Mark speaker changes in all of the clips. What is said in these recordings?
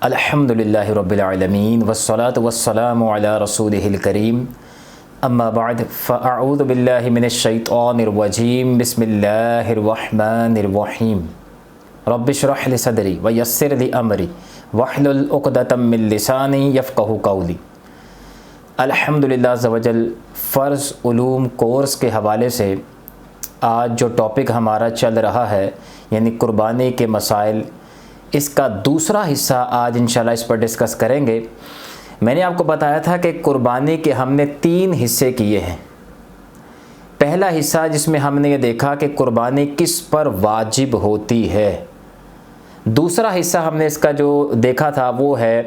Speaker 1: अल्हम्दुलिल्लाहि रब्बिल आलमीन वस्सलातु वस्सलामु अला रसूलिहिल करीम अम्मा बाद फ़अऊज़ु बिल्लाहि मिनश शैतानिर रजीम बिस्मिल्लाहिर रहमानिर रहीम रब्बिश्रह लिी सदरी व यस्सिर ली अमरी वहलुल उक़दतम मिन लिसानी यफ़क़हू क़ौली। अल्हम्दुलिल्लाह अज़्ज़ व जल फ़र्ज़ उलूम कोर्स के हवाले से आज जो टॉपिक हमारा चल रहा है यानी कुर्बानी के मसाइल, इसका दूसरा हिस्सा आज इंशाल्लाह इस पर डिस्कस करेंगे। मैंने आपको बताया था कि कुर्बानी के हमने 3 हिस्से किए हैं। पहला हिस्सा जिसमें हमने ये देखा कि कुर्बानी किस पर वाजिब होती है। दूसरा हिस्सा हमने इसका जो देखा था वो है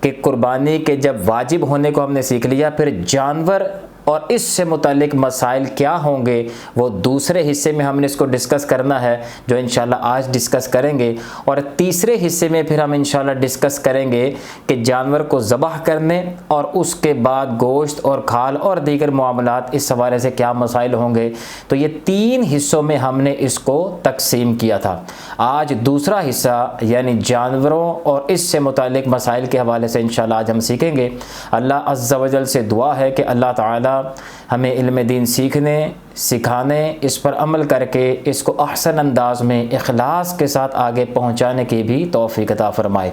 Speaker 1: कि कुर्बानी के जब वाजिब होने को हमने सीख लिया, फिर जानवर और इससे मुतालिक मसाइल क्या होंगे वो दूसरे हिस्से में हमने इसको डिस्कस करना है, जो इंशाल्लाह आज डिस्कस करेंगे। और तीसरे हिस्से में फिर हम इंशाल्लाह डिस्कस करेंगे कि जानवर को ज़बह करने और उसके बाद गोश्त और खाल और दीगर मामलात इस हवाले से क्या मसाइल होंगे। तो ये 3 हिस्सों में हमने इसको तकसीम किया था। आज दूसरा हिस्सा यानी जानवरों और इससे मुतालिक मसाइल के हवाले से इंशाल्लाह आज हम सीखेंगे। अल्लाह अज़्ज़ व जल से दुआ है कि अल्लाह ताला हमें इल्म दीन सीखने, सिखाने, इस पर अमल करके इसको अहसन अंदाज में इखलास के साथ आगे पहुंचाने की भी तौफीक अता फरमाए।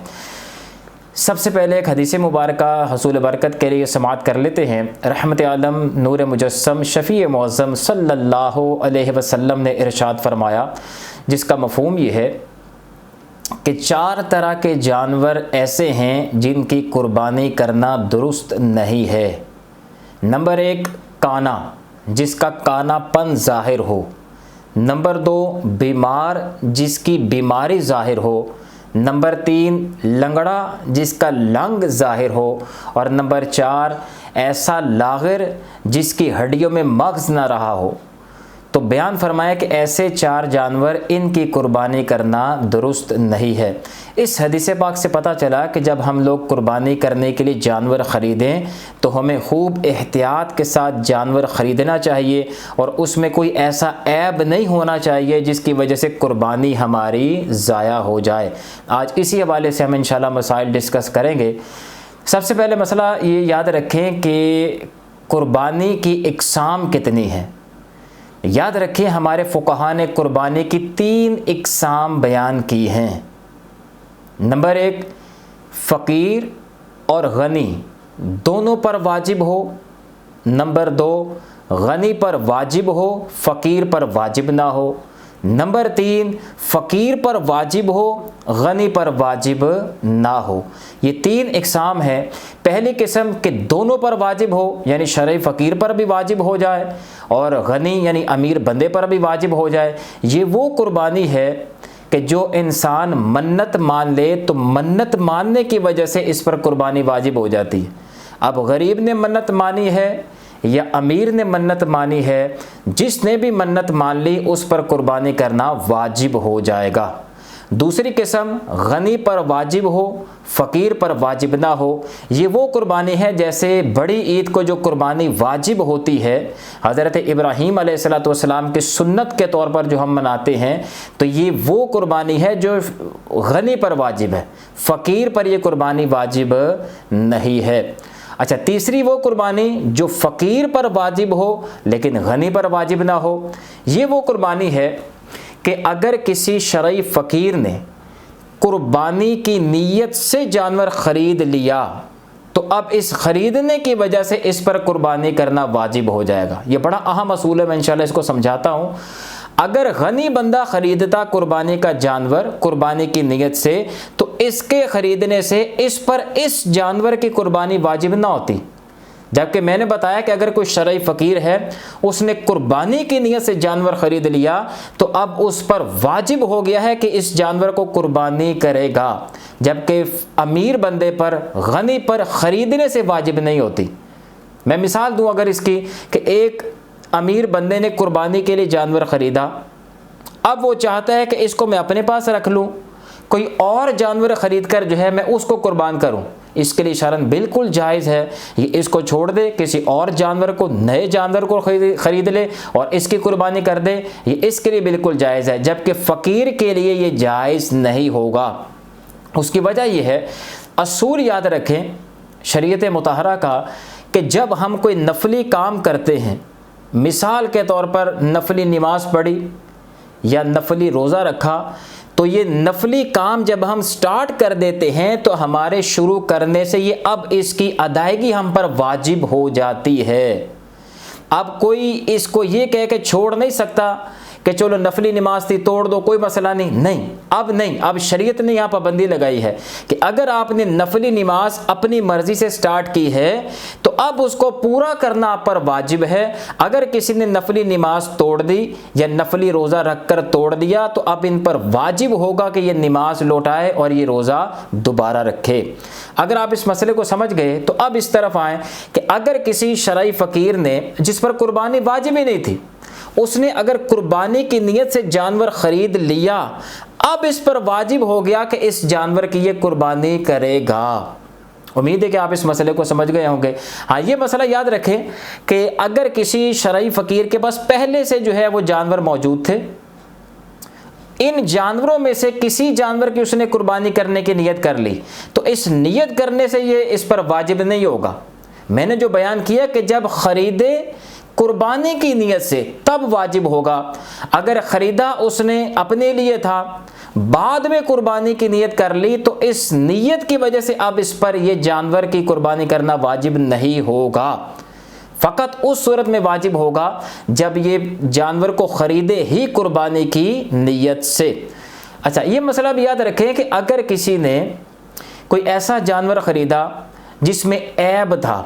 Speaker 1: सबसे पहले एक हदीस मुबारक हसूल बरकत के लिए समाअत कर लेते हैं। रहमत आलम नूर मुजस्सम शफ़ी मुअज़्ज़म सल्लल्लाहु अलैहि वसल्लम ने इरशाद फरमाया, जिसका मफ़हूम ये है कि 4 तरह के जानवर ऐसे हैं जिनकी कुर्बानी करना दुरुस्त नहीं है। नंबर 1 काना, जिसका कानापन ज़ाहिर हो। नंबर 2 बीमार, जिसकी बीमारी ज़ाहिर हो। नंबर 3 लंगड़ा, जिसका लंग ज़ाहिर हो। और नंबर 4 ऐसा लागिर जिसकी हड्डियों में मग़ज़ ना रहा हो। तो बयान फरमाया कि ऐसे 4 जानवर, इनकी कुर्बानी करना दुरुस्त नहीं है। इस हदीस पाक से पता चला कि जब हम लोग कुर्बानी करने के लिए जानवर ख़रीदें तो हमें खूब एहतियात के साथ जानवर ख़रीदना चाहिए और उसमें कोई ऐसा ऐब नहीं होना चाहिए जिसकी वजह से कुर्बानी हमारी ज़ाया हो जाए। आज इसी हवाले से हम इंशाल्लाह मसाइल डिस्कस करेंगे। सबसे पहले मसला ये याद रखें कि कुर्बानी की इक़साम कितनी है। याद रखिए हमारे फ़ुक़हा ने कुर्बानी की 3 इक़साम बयान की हैं। नंबर 1 फ़कीर और गनी दोनों पर वाजिब हो। नंबर 2 गनी पर वाजिब हो, फ़कीर पर वाजिब ना हो। नंबर 3 फ़कीर पर वाजिब हो, गनी पर वाजिब ना हो। ये 3 इक़साम है। पहली किस्म के दोनों पर वाजिब हो, यानी शरई फ़कीर पर भी वाजिब हो जाए और गनी यानी अमीर बंदे पर भी वाजिब हो जाए। ये वो कुर्बानी है कि जो इंसान मन्नत मान ले तो मन्नत मानने की वजह से इस पर कुर्बानी वाजिब हो जाती है। अब गरीब ने मन्नत मानी है या अमीर ने मन्नत मानी है, जिसने भी मन्नत मान ली उस पर कुर्बानी करना वाजिब हो जाएगा। दूसरी किस्म गनी पर वाजिब हो, फ़कीर पर वाजिब ना हो। ये वो कुर्बानी है जैसे बड़ी ईद को जो कुर्बानी वाजिब होती है हज़रत इब्राहीम अलैहिस्सलाम की सुन्नत के तौर पर जो हम मनाते हैं, तो ये वो कुर्बानी है जो गनी पर वाजिब है, फ़कीर पर यह कुर्बानी वाजिब नहीं है। अच्छा, तीसरी वो कुर्बानी जो फ़कीर पर वाजिब हो लेकिन गनी पर वाजिब ना हो। ये वो कुर्बानी है कि अगर किसी शरई फ़कीर ने कुर्बानी की नीयत से जानवर ख़रीद लिया तो अब इस ख़रीदने की वजह से इस पर कुर्बानी करना वाजिब हो जाएगा। ये बड़ा अहम असूल है, मैं इंशाल्लाह इसको समझाता हूँ। अगर गनी बंदा ख़रीदता कुर्बानी का जानवर कुर्बानी की नीयत से, तो इसके ख़रीदने से इस पर इस जानवर की कुर्बानी वाजिब ना होती। जबकि मैंने बताया कि अगर कोई शरई फ़कीर है, उसने कुर्बानी की नीयत से जानवर ख़रीद लिया तो अब उस पर वाजिब हो गया है कि इस जानवर को कुर्बानी करेगा, जबकि अमीर बंदे पर, गनी पर ख़रीदने से वाजिब नहीं होती। मैं मिसाल दूं अगर इसकी कि एक अमीर बंदे ने कुर्बानी के लिए जानवर ख़रीदा, अब वो चाहता है कि इसको मैं अपने पास रख लूँ, कोई और जानवर ख़रीद कर जो है मैं उसको कुर्बान करूँ। इसके लिए शरन बिल्कुल जायज़ है, ये इसको छोड़ दे, किसी और जानवर को, नए जानवर को ख़रीद ले और इसकी कुर्बानी कर दे, ये इसके लिए बिल्कुल जायज़ है। जबकि फ़कीर के लिए ये जायज़ नहीं होगा। उसकी वजह यह है असूल याद रखें शरीयत मुतहरा का कि जब हम कोई नफली काम करते हैं, मिसाल के तौर पर नफली नमाज पढ़ी या नफली रोज़ा रखा, तो ये नफली काम जब हम स्टार्ट कर देते हैं तो हमारे शुरू करने से ये अब इसकी अदायगी हम पर वाजिब हो जाती है। अब कोई इसको ये कह के छोड़ नहीं सकता कि चलो नफली नमाज थी तोड़ दो, कोई मसला नहीं। नहीं, अब शरीयत ने यहाँ पाबंदी लगाई है कि अगर आपने नफली नमाज अपनी मर्जी से स्टार्ट की है तो अब उसको पूरा करना आप पर वाजिब है। अगर किसी ने नफली नमाज तोड़ दी या नफली रोज़ा रख कर तोड़ दिया तो अब इन पर वाजिब होगा कि ये नमाज लौटाए और ये रोज़ा दोबारा रखे। अगर आप इस मसले को समझ गए तो अब इस तरफ आए कि अगर किसी शरई फ़कीर ने, जिस पर कुर्बानी वाजिब ही नहीं थी, उसने अगर कुर्बानी की नीयत से जानवर ख़रीद लिया, अब इस पर वाजिब हो गया कि इस जानवर की ये कुर्बानी करेगा। उम्मीद है कि आप इस मसले को समझ गए होंगे। हाँ, ये मसला याद रखें कि अगर किसी शरई फ़कीर के पास पहले से जो है वो जानवर मौजूद थे, इन जानवरों में से किसी जानवर की उसने कुर्बानी करने की नीयत कर ली, तो इस नीयत करने से ये इस पर वाजिब नहीं होगा। मैंने जो बयान किया कि जब ख़रीदे कुर्बानी की नीयत से तब वाजिब होगा। अगर ख़रीदा उसने अपने लिए था, बाद में कुर्बानी की नीयत कर ली, तो इस नीयत की वजह से अब इस पर यह जानवर की कुर्बानी करना वाजिब नहीं होगा। फ़कत उस सूरत में वाजिब होगा जब ये जानवर को ख़रीदे ही कुर्बानी की नीयत से। अच्छा, ये मसला भी याद रखें कि अगर किसी ने कोई ऐसा जानवर ख़रीदा जिसमें ऐब था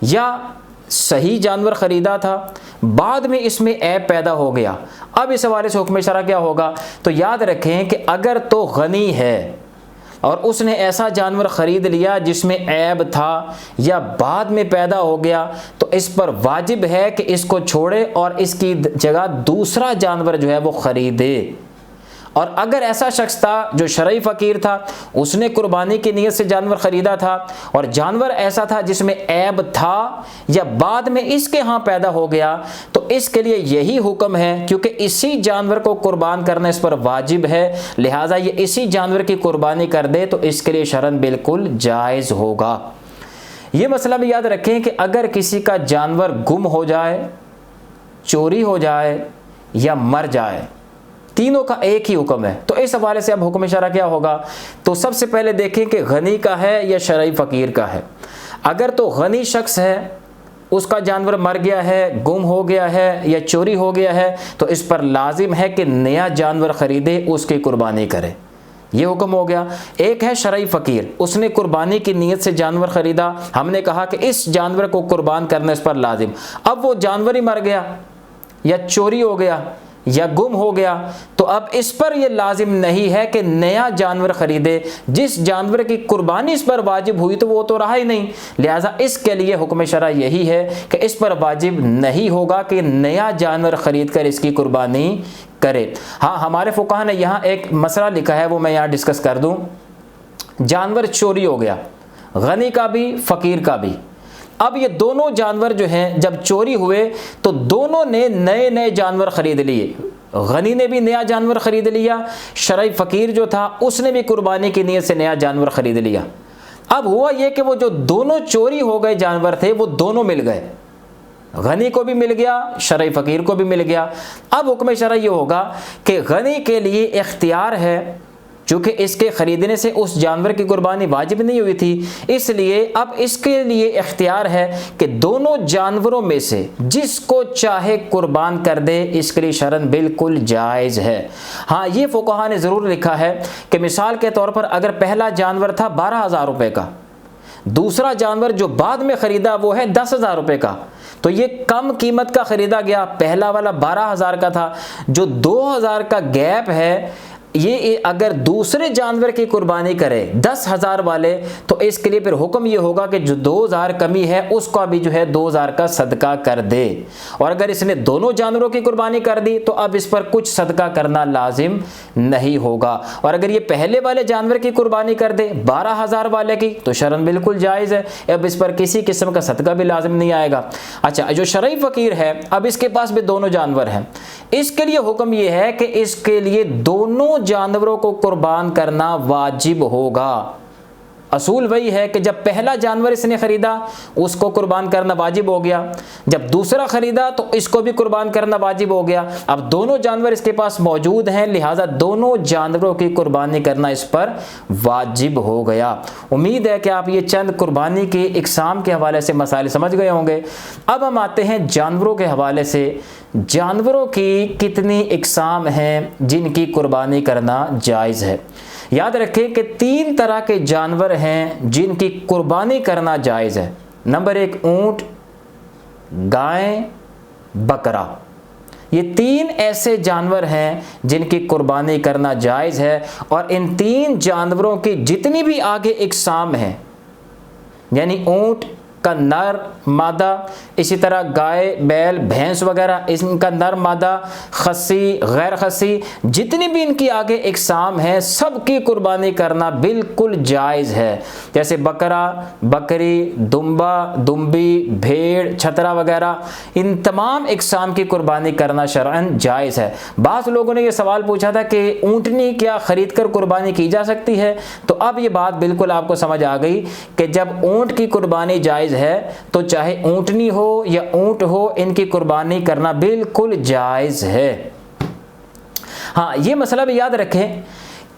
Speaker 1: या सही जानवर ख़रीदा था, बाद में इसमें ऐब पैदा हो गया, अब इस हवाले से हुक्म शरअ क्या होगा? तो याद रखें कि अगर तो गनी है और उसने ऐसा जानवर ख़रीद लिया जिसमें ऐब था या बाद में पैदा हो गया, तो इस पर वाजिब है कि इसको छोड़े और इसकी जगह दूसरा जानवर जो है वो ख़रीदे। और अगर ऐसा शख्स था जो शरई फ़कीर था, उसने कुर्बानी की नीयत से जानवर ख़रीदा था और जानवर ऐसा था जिसमें ऐब था या बाद में इसके यहाँ पैदा हो गया, तो इसके लिए यही हुक्म है, क्योंकि इसी जानवर को कुर्बान करना इस पर वाजिब है, लिहाजा ये इसी जानवर की कुर्बानी कर दे तो इसके लिए शरअन बिल्कुल जायज़ होगा। ये मसला भी याद रखें कि अगर किसी का जानवर गुम हो जाए, चोरी हो जाए या मर जाए, तीनों का एक ही हुक्म है, तो इस हवाले से अब हुक्म शरअ क्या होगा? तो सबसे पहले देखें कि गनी का है या शरई फ़कीर का है। अगर तो गनी शख्स है, उसका जानवर मर गया है, गुम हो गया है या चोरी हो गया है, तो इस पर लाजिम है कि नया जानवर ख़रीदे, उसकी कुर्बानी करे। ये हुक्म हो गया। एक है शरई फ़कीर, उसने कुर्बानी की नीयत से जानवर ख़रीदा, हमने कहा कि इस जानवर को कुर्बान करना इस पर लाजिम। अब वो जानवर ही मर गया या चोरी हो गया या गुम हो गया, तो अब इस पर यह लाजिम नहीं है कि नया जानवर ख़रीदे। जिस जानवर की कुर्बानी इस पर वाजिब हुई तो वो तो रहा ही नहीं, लिहाजा इसके लिए हुक्म शरअ यही है कि इस पर वाजिब नहीं होगा कि नया जानवर ख़रीद कर इसकी कुर्बानी करे। हाँ, हमारे फुक़हा ने यहाँ एक मसला लिखा है, वो मैं यहाँ डिस्कस कर दूँ। जानवर चोरी हो गया, गनी का भी फ़कीर का भी। अब ये दोनों जानवर जो हैं जब चोरी हुए तो दोनों ने नए नए जानवर ख़रीद लिए। गनी ने भी नया जानवर ख़रीद लिया, शरई फ़कीर जो था उसने भी कुर्बानी की नीयत से नया जानवर ख़रीद लिया। अब हुआ ये कि वो जो दोनों चोरी हो गए जानवर थे वो दोनों मिल गए, गनी को भी मिल गया, शरई फ़कीर को भी मिल गया। अब हुक्म शरअ ये होगा कि गनी के लिए इख्तियार है, चूँकि इसके ख़रीदने से उस जानवर की कुर्बानी वाजिब नहीं हुई थी, इसलिए अब इसके लिए इख्तियार है कि दोनों जानवरों में से जिसको चाहे कुर्बान कर दे, इसके लिए शरअन बिल्कुल जायज़ है। हाँ, ये फुक़हा ने ज़रूर लिखा है कि मिसाल के तौर पर अगर पहला जानवर था 12,000 रुपये का, दूसरा जानवर जो बाद में ख़रीदा वो है 10,000 रुपये का, तो ये कम कीमत का ख़रीदा गया। पहला वाला 12,000 का था, जो 2,000 का गैप है, ये अगर दूसरे जानवर की कुर्बानी करे 10,000 वाले, तो इसके लिए फिर हुक्म ये होगा कि जो 2,000 कमी है उसका भी जो है 2,000 का सदका कर दे। और अगर इसने दोनों जानवरों की कुर्बानी कर दी तो अब इस पर कुछ सदका करना लाजिम नहीं होगा। और अगर ये पहले वाले जानवर की कुर्बानी कर दे 12,000 वाले की, तो शरअन बिल्कुल जायज़ है, अब इस पर किसी किस्म का सदका भी लाजिम नहीं आएगा। अच्छा, जो शरई फ़कीर है, अब इसके पास भी दोनों जानवर हैं, इसके लिए हुक्म ये है कि इसके लिए दोनों जानवरों को कुर्बान करना वाजिब होगा। असूल वही है कि जब पहला जानवर इसने ख़रीदा उसको कुर्बान करना वाजिब हो गया, जब दूसरा ख़रीदा तो इसको भी कुर्बान करना वाजिब हो गया। अब दोनों जानवर इसके पास मौजूद हैं, लिहाजा दोनों जानवरों की कुर्बानी करना इस पर वाजिब हो गया। उम्मीद है कि आप ये चंद कुर्बानी की इक़साम के हवाले से मसाइल समझ गए होंगे। अब हम आते हैं जानवरों के हवाले से, जानवरों की कितनी इक़साम हैं जिनकी कुर्बानी करना जायज़ है। याद रखें कि 3 तरह के जानवर हैं जिनकी कुर्बानी करना जायज़ है। नंबर 1 ऊंट, गाय, बकरा। ये 3 ऐसे जानवर हैं जिनकी कुर्बानी करना जायज़ है और इन 3 जानवरों की जितनी भी आगे इक़साम हैं, यानी ऊंट का नर मादा, इसी तरह गाय बैल भैंस वगैरह इनका नर मादा, खस्सी गैर खस्सी, जितनी भी इनकी आगे इक़साम है सबकी कुर्बानी करना बिल्कुल जायज़ है। जैसे बकरा, बकरी, दुम्बा, दुम्बी, भेड़, छतरा वगैरह, इन तमाम इक़साम की कुर्बानी करना शरअन जायज़ है। बाज़ लोगों ने ये सवाल पूछा था कि ऊँटनी क्या ख़रीद कर कुर्बानी की जा सकती है, तो अब ये बात बिल्कुल आपको समझ आ गई कि जब ऊँट की कुर्बानी जायज़ है तो चाहे ऊँटनी हो या ऊँट हो, इनकी कुर्बानी करना बिल्कुल जायज़ है। हाँ, ये मसला भी याद रखें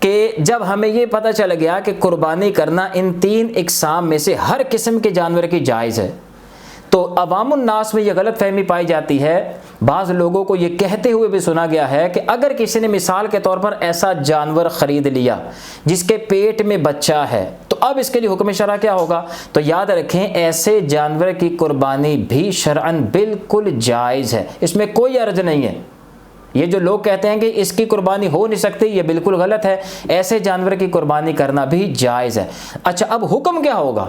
Speaker 1: कि जब हमें ये पता चल गया कि कुर्बानी करना इन 3 इक़साम में से हर किस्म के जानवर की जायज़ है, तो अवामुन नास में यह गलत फहमी पाई जाती है। बाज़ लोगों को ये कहते हुए भी सुना गया है कि अगर किसी ने मिसाल के तौर पर ऐसा जानवर ख़रीद लिया जिसके पेट में बच्चा है तो अब इसके लिए हुक्म शरा क्या होगा। तो याद रखें, ऐसे जानवर की कुर्बानी भी शरअन बिल्कुल जायज़ है, इसमें कोई अर्ज नहीं है। ये जो लोग कहते हैं कि इसकी कुर्बानी हो नहीं सकती, ये बिल्कुल गलत है। ऐसे जानवर की कुर्बानी करना भी जायज़ है। अच्छा, अब हुक्म क्या होगा?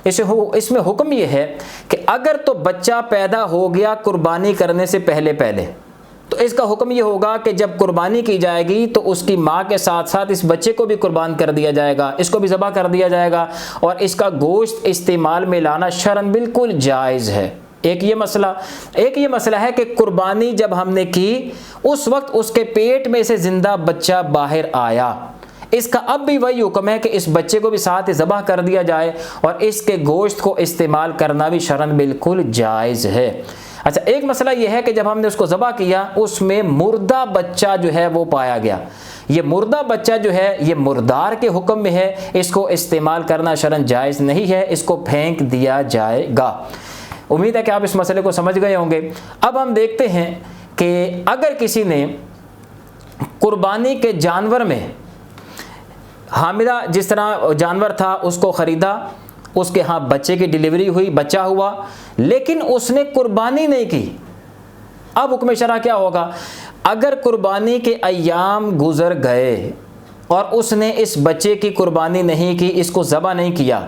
Speaker 1: इसमें हुक्म ये है कि अगर तो बच्चा पैदा हो गया कुर्बानी करने से पहले तो इसका हुक्म ये होगा कि जब कुर्बानी की जाएगी तो उसकी माँ के साथ साथ इस बच्चे को भी कुर्बान कर दिया जाएगा, इसको भी ज़बह कर दिया जाएगा और इसका गोश्त इस्तेमाल में लाना शरअन बिल्कुल जायज़ है। एक ये मसला है कि कुर्बानी जब हमने की उस वक्त उसके पेट में से ज़िंदा बच्चा बाहर आया, इसका अब भी वही हुक्म है कि इस बच्चे को भी साथ ज़बह कर दिया जाए और इसके गोश्त को इस्तेमाल करना भी शरअन बिल्कुल जायज़ है। अच्छा, एक मसला यह है कि जब हमने उसको ज़बह किया उसमें मुर्दा बच्चा जो है वो पाया गया। ये मुर्दा बच्चा जो है ये मुर्दार के हुक्म में है, इसको इस्तेमाल करना शरअन जायज़ नहीं है, इसको फेंक दिया जाएगा। उम्मीद है कि आप इस मसले को समझ गए होंगे। अब हम देखते हैं कि अगर किसी ने कुर्बानी के जानवर में हामिला जिस तरह जानवर था उसको ख़रीदा, उसके यहाँ बच्चे की डिलीवरी हुई, बच्चा हुआ, लेकिन उसने कुर्बानी नहीं की। अब हुक्म शरा क्या होगा? अगर कुर्बानी के अय्याम गुज़र गए और उसने इस बच्चे की कुर्बानी नहीं की, इसको ज़बह नहीं किया,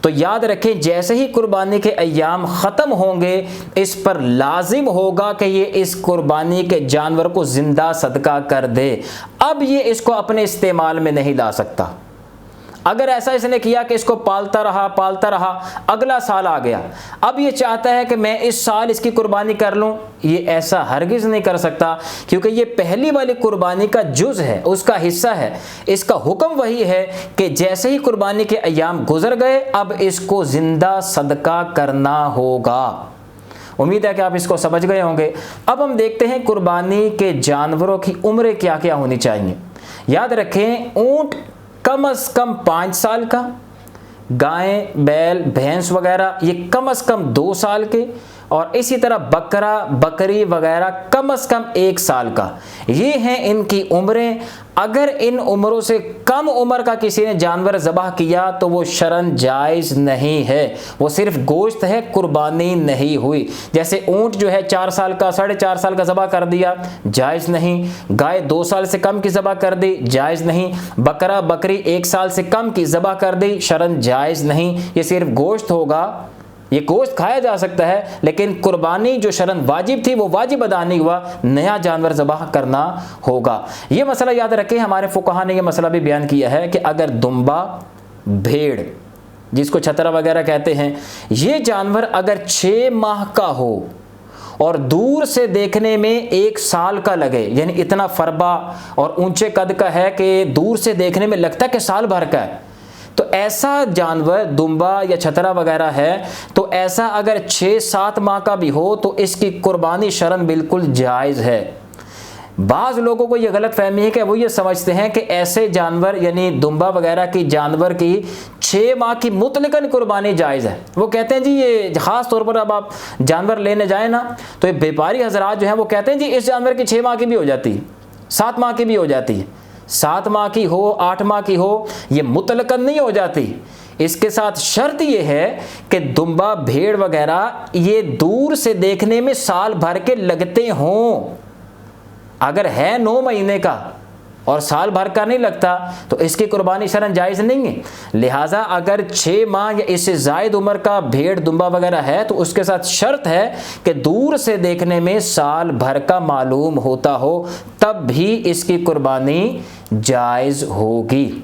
Speaker 1: तो याद रखें जैसे ही कुर्बानी के अय्याम ख़त्म होंगे इस पर लाजिम होगा कि ये इस कुर्बानी के जानवर को ज़िंदा सदका कर दे। अब ये इसको अपने इस्तेमाल में नहीं ला सकता। अगर ऐसा इसने किया कि इसको पालता रहा, अगला साल आ गया, अब ये चाहता है कि मैं इस साल इसकी कुर्बानी कर लूँ, ये ऐसा हरगिज़ नहीं कर सकता, क्योंकि ये पहली वाली कुर्बानी का जुज़ है, उसका हिस्सा है। इसका हुक्म वही है कि जैसे ही कुर्बानी के अय्याम गुजर गए अब इसको ज़िंदा सदका करना होगा। उम्मीद है कि आप इसको समझ गए होंगे। अब हम देखते हैं कुर्बानी के जानवरों की उम्र क्या क्या होनी चाहिए। याद रखें, ऊँट कम से कम 5 साल का, गाय बैल भैंस वगैरह ये कम से कम 2 साल के, और इसी तरह बकरा बकरी वगैरह कम से कम 1 साल का। ये हैं इनकी उम्रें। अगर इन उम्रों से कम उम्र का किसी ने जानवर ज़बह किया तो वो शरअन जायज़ नहीं है, वो सिर्फ गोश्त है, कुर्बानी नहीं हुई। जैसे ऊँट जो है 4 साल का 4.5 साल का ज़बह कर दिया, जायज़ नहीं। गाय 2 साल से कम की ज़बह कर दी, जायज़ नहीं। बकरा बकरी 1 साल से कम की ज़बह कर दी, शरअन जायज़ नहीं। ये सिर्फ गोश्त होगा, ये गोश्त खाया जा सकता है, लेकिन कुर्बानी जो शरअन वाजिब थी वो वाजिब अदा नहीं हुआ, नया जानवर ज़बह करना होगा। ये मसला याद रखें, हमारे फुक़हा ने ये मसला भी बयान किया है कि अगर दुम्बा भेड़ जिसको छतरा वगैरह कहते हैं, ये जानवर अगर 6 माह का हो और दूर से देखने में 1 साल का लगे, यानी इतना फरबा और ऊंचे कद का है कि दूर से देखने में लगता है कि साल भर का है, तो ऐसा जानवर दुम्बा या छतरा वगैरह है, तो ऐसा अगर 6-7 माह का भी हो तो इसकी कुर्बानी शरन बिल्कुल जायज़ है। बाज़ लोगों को ये गलत फहमी है कि वो ये समझते हैं कि ऐसे जानवर यानी दुम्बा वगैरह की जानवर की 6 माह की मुतलकन कुर्बानी जायज़ है। वो कहते हैं जी ये ख़ास तौर पर अब आप जानवर लेने जाएँ ना, तो ये व्यापारी हजरात जो हैं वो कहते हैं जी इस जानवर की 6 माह की भी हो जाती है, 7 माह की भी हो जाती है। 7 माह की हो, 8 माह की हो, ये मुतलकन नहीं हो जाती। इसके साथ शर्त ये है कि दुम्बा भेड़ वगैरह ये दूर से देखने में साल भर के लगते हों। अगर है 9 महीने का और साल भर का नहीं लगता तो इसकी कुर्बानी शरन जायज़ नहीं है। लिहाजा अगर 6 माह या इससे ज़ायद उम्र का भेड़ दुम्बा वगैरह है तो उसके साथ शर्त है कि दूर से देखने में साल भर का मालूम होता हो, तब भी इसकी कुर्बानी जायज़ होगी।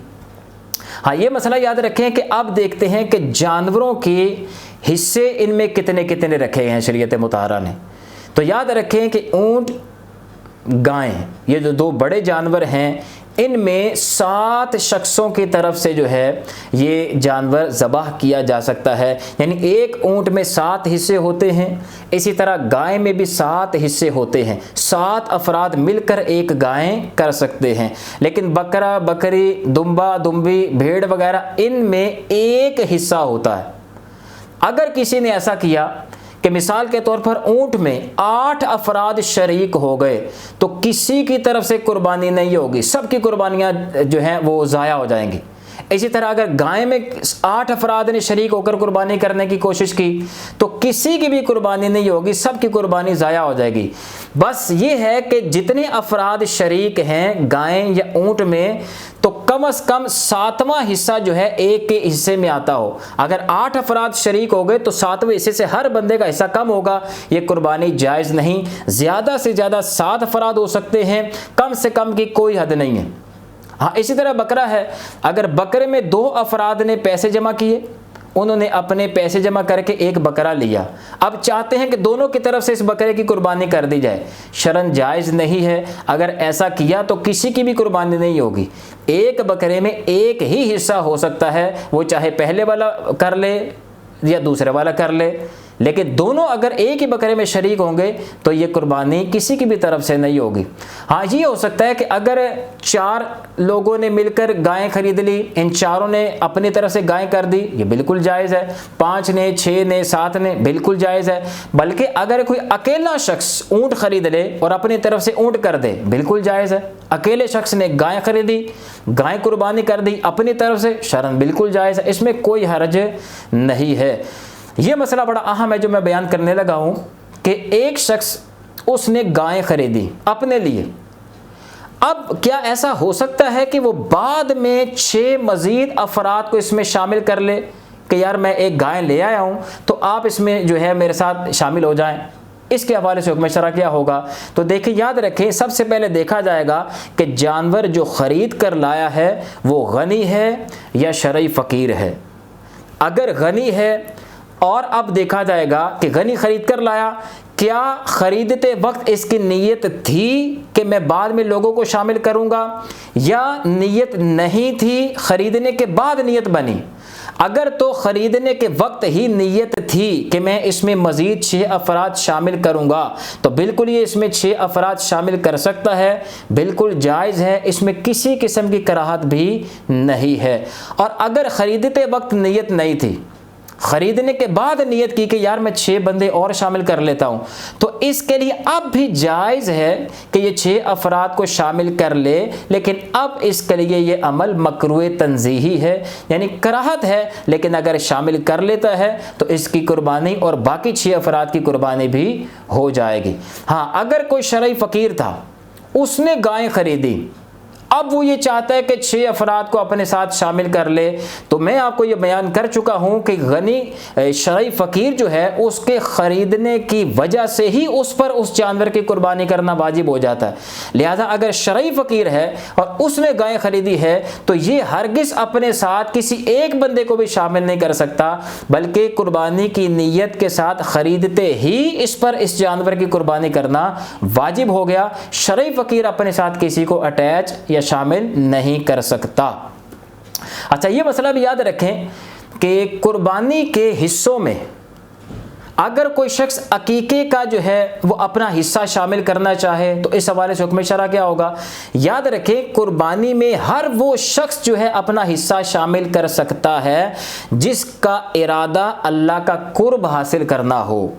Speaker 1: हाँ, ये मसला याद रखें कि अब देखते हैं कि जानवरों के हिस्से इनमें कितने कितने रखे हैं शरीयत मुताहरा ने। तो याद रखें कि ऊँट, गाय, ये जो 2 बड़े जानवर हैं, इनमें 7 शख्सों की तरफ से जो है ये जानवर ज़बाह किया जा सकता है। यानी एक ऊँट में 7 हिस्से होते हैं, इसी तरह गाय में भी 7 हिस्से होते हैं। 7 अफराद मिलकर एक गाय कर सकते हैं। लेकिन बकरा, बकरी, दुम्बा, दुम्बी, भेड़ वगैरह इनमें एक हिस्सा होता है। अगर किसी ने ऐसा किया कि मिसाल के तौर पर ऊँट में 8 अफराद शरीक हो गए तो किसी की तरफ से कुर्बानी नहीं होगी, सबकी कुर्बानियाँ जो हैं वो ज़ाया हो जाएंगी। इसी तरह अगर गाय में 8 अफराद ने शरीक होकर कुर्बानी करने की कोशिश की तो किसी की भी कुर्बानी नहीं होगी, सबकी कुर्बानी ज़ाया हो जाएगी। बस ये है कि जितने अफराद शरीक हैं गाय या ऊँट में, तो कम से कम 7वां हिस्सा जो है एक के हिस्से में आता हो। अगर 8 अफराद शरीक हो गए तो 7वें हिस्से से हर बंदे का हिस्सा कम होगा, ये कुर्बानी जायज़ नहीं। ज़्यादा से ज़्यादा 7 अफराद हो सकते हैं, कम से कम की कोई हद नहीं है। हाँ, इसी तरह बकरा है, अगर बकरे में 2 अफराद ने पैसे जमा किए, उन्होंने अपने पैसे जमा करके एक बकरा लिया, अब चाहते हैं कि दोनों की तरफ से इस बकरे की कुर्बानी कर दी जाए, शरन जायज़ नहीं है। अगर ऐसा किया तो किसी की भी कुर्बानी नहीं होगी। एक बकरे में एक ही हिस्सा हो सकता है, वो चाहे पहले वाला कर ले या दूसरे वाला कर ले, लेकिन दोनों अगर एक ही बकरे में शरीक होंगे तो ये कुर्बानी किसी की भी तरफ से नहीं होगी। हाँ, ये हो सकता है कि अगर 4 लोगों ने मिलकर गायें खरीद ली, इन चारों ने अपनी तरफ से गायें कर दी, ये बिल्कुल जायज़ है। 5 ने, 6 ने, 7 ने, बिल्कुल जायज़ है। बल्कि अगर कोई अकेला शख्स ऊँट खरीद ले और अपनी तरफ से ऊँट कर दे, बिल्कुल जायज़ है। अकेले शख्स ने गाय खरीदी, गाय कुर्बानी कर दी अपनी तरफ से, शरन बिल्कुल जायज़ है, इसमें कोई हर्ज नहीं है। ये मसला बड़ा अहम है जो मैं बयान करने लगा हूँ कि एक शख्स उसने गाय खरीदी अपने लिए। अब क्या ऐसा हो सकता है कि वो बाद में 6 मज़ीद अफराद को इसमें शामिल कर ले कि यार मैं एक गाय ले आया हूँ तो आप इसमें जो है मेरे साथ शामिल हो जाएं? इसके हवाले से हुक्म शरअ क्या होगा? तो देखिए, याद रखें, सबसे पहले देखा जाएगा कि जानवर जो ख़रीद कर लाया है वो गनी है या शरई फ़कीर है। अगर गनी है, और अब देखा जाएगा कि गनी खरीद कर लाया, क्या ख़रीदते वक्त इसकी नीयत थी कि मैं बाद में लोगों को शामिल करूंगा, या नीयत नहीं थी, ख़रीदने के बाद नीयत बनी। अगर तो ख़रीदने के वक्त ही नीयत थी कि मैं इसमें मज़ीद 6 अफराद शामिल करूंगा, तो बिल्कुल ये इसमें 6 अफराद शामिल कर सकता है, बिल्कुल जायज़ है, इसमें किसी किस्म की कराहत भी नहीं है। और अगर ख़रीदते वक्त नीयत नहीं थी, ख़रीदने के बाद नियत की कि यार मैं 6 बंदे और शामिल कर लेता हूँ, तो इसके लिए अब भी जायज़ है कि ये 6 अफराद को शामिल कर ले, लेकिन अब इसके लिए ये अमल मकरूह तंज़ीही है, यानी कराहत है। लेकिन अगर शामिल कर लेता है तो इसकी कुर्बानी और बाकी 6 अफराद की कुर्बानी भी हो जाएगी। हाँ, अगर कोई शरई फ़कीर था, उसने गाय ख़रीदी, अब वो ये चाहता है कि 6 अफराद को अपने साथ शामिल कर ले, तो मैं आपको ये बयान कर चुका हूँ कि गनी शरई फ़कीर जो है उसके ख़रीदने की वजह से ही उस पर उस जानवर की कुर्बानी करना वाजिब हो जाता है। लिहाजा अगर शरई फ़कीर है और उसने गाय ख़रीदी है तो ये हरगिज़ अपने साथ किसी एक बंदे को भी शामिल नहीं कर सकता, बल्कि कुर्बानी की नीयत के साथ ख़रीदते ही इस पर इस जानवर की कुर्बानी करना वाजिब हो गया। शरई फ़कीर अपने साथ किसी को अटैच या शामिल नहीं कर सकता। अच्छा, ये मसला भी याद रखें कि कुर्बानी के हिस्सों में अगर कोई शख्स अकीके का जो है वो अपना हिस्सा शामिल करना चाहे तो इस हवाले से हुक्म शरा क्या होगा। याद रखें, कुर्बानी में हर वो शख्स जो है अपना हिस्सा शामिल कर सकता है जिसका इरादा अल्लाह का कुर्ब हासिल करना हो,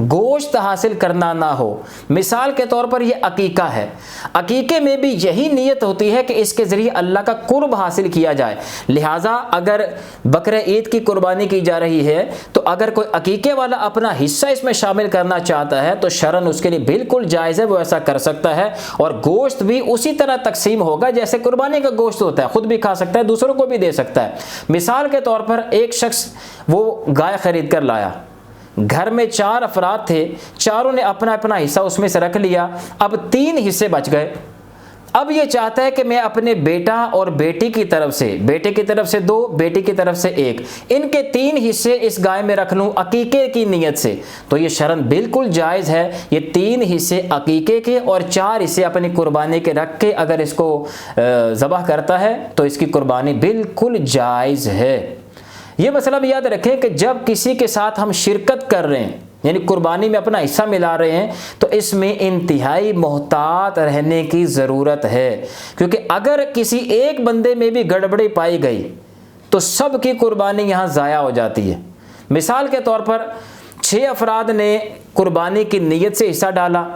Speaker 1: गोश्त हासिल करना ना हो। मिसाल के तौर पर यह अकीका है, अकीके में भी यही नीयत होती है कि इसके ज़रिए अल्लाह का कुर्ब हासिल किया जाए। लिहाजा अगर बकरे ईद की कुर्बानी की जा रही है तो अगर कोई अकीके वाला अपना हिस्सा इसमें शामिल करना चाहता है तो शरन उसके लिए बिल्कुल जायज़ है, वो ऐसा कर सकता है। और गोश्त भी उसी तरह तकसीम होगा जैसे कुर्बानी का गोश्त होता है, खुद भी खा सकता है, दूसरों को भी दे सकता है। मिसाल के तौर पर एक शख्स वो गाय खरीद कर लाया, घर में 4 अफराद थे, चारों ने अपना अपना हिस्सा उसमें से रख लिया, अब 3 हिस्से बच गए। अब ये चाहता है कि मैं अपने बेटा और बेटी की तरफ से, बेटे की तरफ से 2, बेटी की तरफ से 1, इनके 3 हिस्से इस गाय में रख लूँ अकीके की नीयत से, तो ये शरन बिल्कुल जायज़ है। ये 3 हिस्से अकीके के और 4 हिस्से अपनी कुर्बानी के रख के अगर इसको ज़बह करता है तो इसकी कुर्बानी बिल्कुल जायज़ है। ये मसला भी याद रखें कि जब किसी के साथ हम शिरकत कर रहे हैं, यानी कुर्बानी में अपना हिस्सा मिला रहे हैं, तो इसमें इंतहाई मोहतात रहने की ज़रूरत है, क्योंकि अगर किसी एक बंदे में भी गड़बड़ी पाई गई तो सब की कुर्बानी यहाँ ज़ाया हो जाती है। मिसाल के तौर पर 6 अफराद ने कुर्बानी की नीयत से हिस्सा डाला,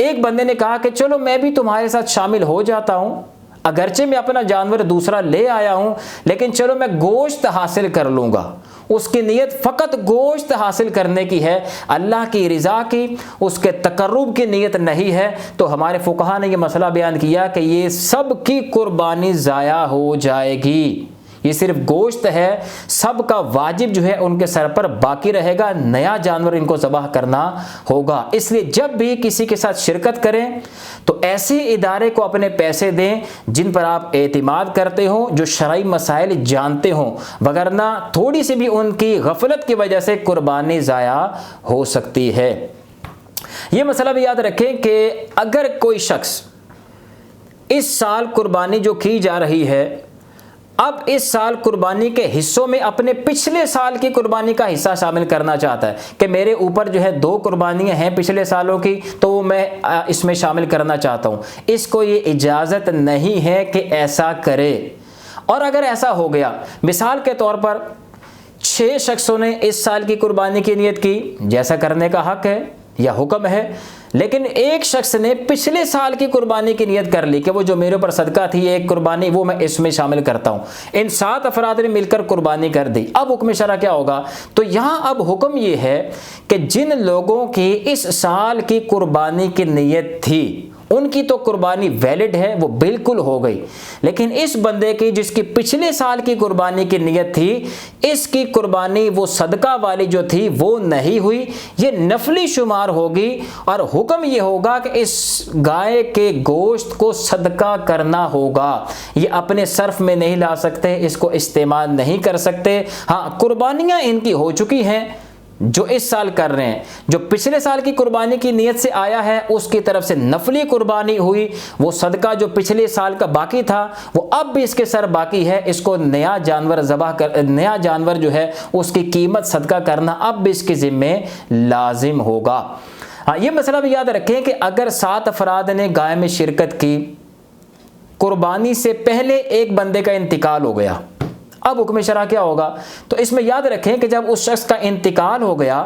Speaker 1: एक बंदे ने कहा कि चलो मैं भी तुम्हारे साथ शामिल हो जाता हूँ, अगरचे मैं अपना जानवर दूसरा ले आया हूं लेकिन चलो मैं गोश्त हासिल कर लूँगा। उसकी नीयत फ़कत गोश्त हासिल करने की है, अल्लाह की रिज़ा की, उसके तकर्रुब की नीयत नहीं है, तो हमारे फुक़हा ने यह मसला बयान किया कि ये सब की कुर्बानी ज़ाया हो जाएगी। ये सिर्फ गोश्त है, सब का वाजिब जो है उनके सर पर बाकी रहेगा, नया जानवर इनको ज़बाह करना होगा। इसलिए जब भी किसी के साथ शिरकत करें तो ऐसे इदारे को अपने पैसे दें जिन पर आप एतिमाद करते हो, जो शरई मसाइल जानते हो, वगरना थोड़ी सी भी उनकी गफलत की वजह से कुर्बानी ज़ाया हो सकती है। ये मसला भी याद रखें कि अगर कोई शख्स इस साल कुर्बानी जो की जा रही है, अब इस साल कुर्बानी के हिस्सों में अपने पिछले साल की कुर्बानी का हिस्सा शामिल करना चाहता है कि मेरे ऊपर जो है 2 कुर्बानियां हैं पिछले सालों की, तो मैं इसमें शामिल करना चाहता हूं, इसको ये इजाज़त नहीं है कि ऐसा करे। और अगर ऐसा हो गया, मिसाल के तौर पर 6 शख्सों ने इस साल की कुर्बानी की नियत की, जैसा करने का हक है या हुक्म है, लेकिन एक शख्स ने पिछले साल की कुर्बानी की नियत कर ली कि वो जो मेरे ऊपर सदका थी एक कुर्बानी, वो मैं इसमें शामिल करता हूं। इन 7 अफराद ने मिलकर कुर्बानी कर दी। अब हुक्म शरा क्या होगा, तो यहां अब हुक्म ये है कि जिन लोगों की इस साल की कुर्बानी की नियत थी उनकी तो कुर्बानी वैलिड है, वो बिल्कुल हो गई, लेकिन इस बंदे की जिसकी पिछले साल की कुर्बानी की नियत थी, इसकी कुर्बानी वो सदका वाली जो थी वो नहीं हुई, ये नफली शुमार होगी। और हुक्म ये होगा कि इस गाय के गोश्त को सदका करना होगा, ये अपने सर्फ में नहीं ला सकते, इसको इस्तेमाल नहीं कर सकते। हाँ, कुर्बानियाँ इनकी हो चुकी हैं जो इस साल कर रहे हैं, जो पिछले साल की कुर्बानी की नियत से आया है उसकी तरफ से नफली कुर्बानी हुई, वो सदका जो पिछले साल का बाकी था वो अब भी इसके सर बाकी है, इसको नया जानवर ज़बाह कर, नया जानवर जो है उसकी कीमत सदका करना अब भी इसके ज़िम्मे लाजिम होगा। हाँ, ये मसला भी याद रखें कि अगर 7 अफराद ने गाय में शिरकत की, कुर्बानी से पहले एक बंदे का इंतकाल हो गया, अब हुक्म शरा क्या होगा, तो इसमें याद रखें कि जब उस शख्स का इंतकाल हो गया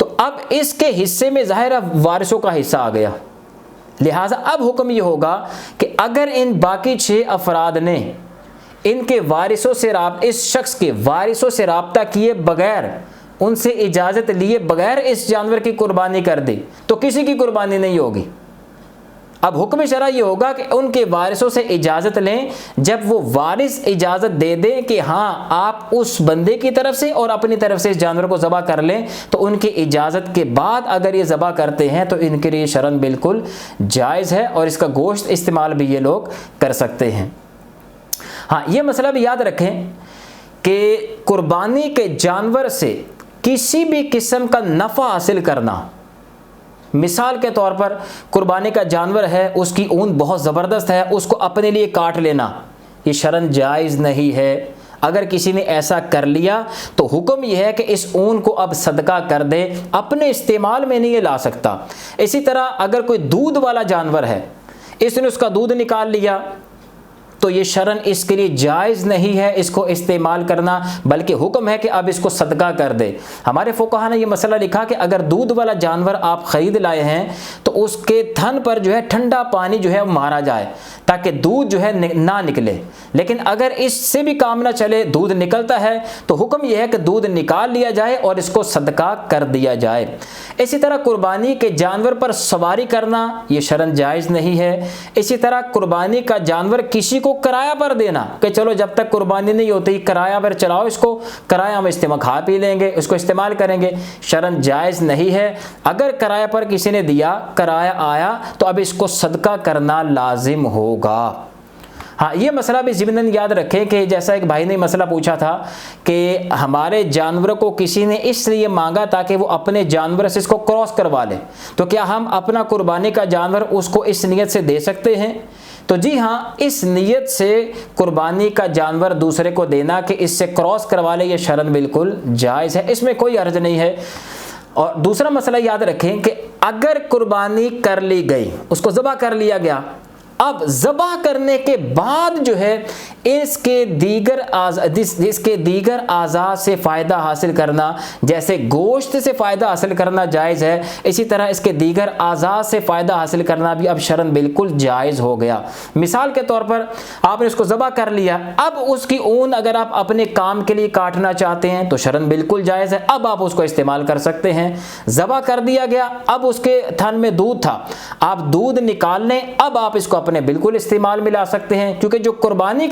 Speaker 1: तो अब इसके हिस्से में ज़ाहिर वारिसों का हिस्सा आ गया। लिहाजा अब हुक्म ये होगा कि अगर इन बाकी 6 अफराद ने इनके वारिसों से इस शख्स के वारिसों से राब्ता किए बगैर, उनसे इजाज़त लिए बगैर इस जानवर की कुर्बानी कर दी तो किसी की कुर्बानी नहीं होगी। अब हुक्म शरा ये होगा कि उनके वारिसों से इजाज़त लें, जब वो वारिस इजाज़त दे दें कि हाँ आप उस बंदे की तरफ से और अपनी तरफ से इस जानवर को ज़बह कर लें, तो उनकी इजाज़त के बाद अगर ये ज़बह करते हैं तो इनके लिए शरन बिल्कुल जायज़ है और इसका गोश्त इस्तेमाल भी ये लोग कर सकते हैं। हाँ, ये मसला भी याद रखें कि कुर्बानी के जानवर से किसी भी किस्म का नफ़ा हासिल करना, मिसाल के तौर पर कुर्बानी का जानवर है, उसकी ऊन बहुत ज़बरदस्त है, उसको अपने लिए काट लेना, ये शरन जायज़ नहीं है। अगर किसी ने ऐसा कर लिया तो हुक्म यह है कि इस ऊन को अब सदका कर दे, अपने इस्तेमाल में नहीं ये ला सकता। इसी तरह अगर कोई दूध वाला जानवर है, इसने उसका दूध निकाल लिया, तो ये शरन इसके लिए जायज़ नहीं है इसको इस्तेमाल करना, बल्कि हुक्म है कि अब इसको सदका कर दे। हमारे फुक़हा ने ये मसला लिखा कि अगर दूध वाला जानवर आप ख़रीद लाए हैं तो उसके थन पर जो है ठंडा पानी जो है वो मारा जाए ताकि दूध जो है ना निकले। लेकिन अगर इससे भी काम ना चले, दूध निकलता है, तो हुक्म यह है कि दूध निकाल लिया जाए और इसको सदका कर दिया जाए। इसी तरह कुर्बानी के जानवर पर सवारी करना ये शरन जायज़ नहीं है। इसी तरह कुर्बानी का जानवर किसी को किराया पर देना कि चलो जब तक कुर्बानी नहीं होती किराया पर चलाओ, इसको किराया में इस्तेमाल, खा पी लेंगे, उसको इस्तेमाल करेंगे, शरन जायज़ नहीं है। अगर किराया पर किसी ने दिया, किराया आया, तो अब इसको सदका करना लाजिम होगा। हाँ, ये मसला भी ज़िम्नन याद रखें कि जैसा एक भाई ने मसला पूछा था कि हमारे जानवर को किसी ने इसलिए मांगा ताकि वो अपने जानवर से इसको क्रॉस करवा ले, तो क्या हम अपना कुर्बानी का जानवर उसको इस नीयत से दे सकते हैं? तो जी हाँ, इस नीयत से कुर्बानी का जानवर दूसरे को देना कि इससे क्रॉस करवा ले, ये शरन बिल्कुल जायज़ है, इसमें कोई हर्ज नहीं है। और दूसरा मसला याद रखें कि अगर कुर्बानी कर ली गई, उसको ज़बह कर लिया गया, अब ज़बह करने के बाद जो है इसके दीगर आज़ा से फ़ायदा हासिल करना, जैसे गोश्त से फ़ायदा हासिल करना जायज़ है, इसी तरह इसके दीगर आज़ा से फ़ायदा हासिल करना भी अब शरन बिल्कुल जायज़ हो गया। मिसाल के तौर पर आपने इसको ज़बह कर लिया, अब उसकी ऊन अगर आप अपने काम के लिए काटना चाहते हैं तो शरन बिल्कुल जायज़ है, अब आप उसको इस्तेमाल कर सकते हैं। ज़बह कर दिया गया, अब उसके थन में दूध था, आप दूध निकाल लें, अब आप इसको अपने बिल्कुल इस्तेमाल में ला सकते हैं, क्योंकि जो कुर्बानी